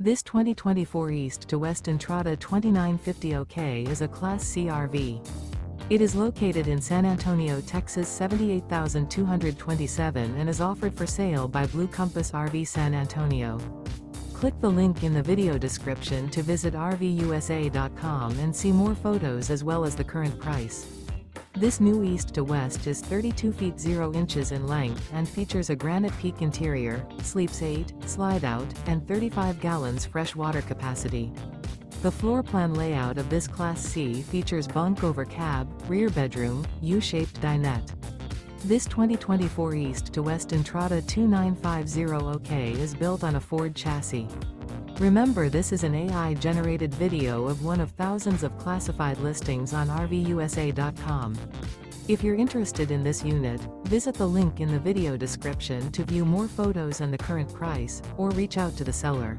This 2024 East to West Entrada 2950 OK is a Class C RV. It is located in San Antonio, Texas 78227 and is offered for sale by Blue Compass RV San Antonio. Click the link in the video description to visit RVUSA.com and see more photos as well as the current price. This new East to West is 32 feet 0 inches in length and features a Granite Peak interior, sleeps 8, slide-out, and 35 gallons fresh water capacity. The floor plan layout of this Class C features bunk over cab, rear bedroom, U-shaped dinette. This 2024 East to West Entrada 2950 OK is built on a Ford chassis. Remember, this is an AI-generated video of one of thousands of classified listings on RVUSA.com. If you're interested in this unit, visit the link in the video description to view more photos and the current price, or reach out to the seller.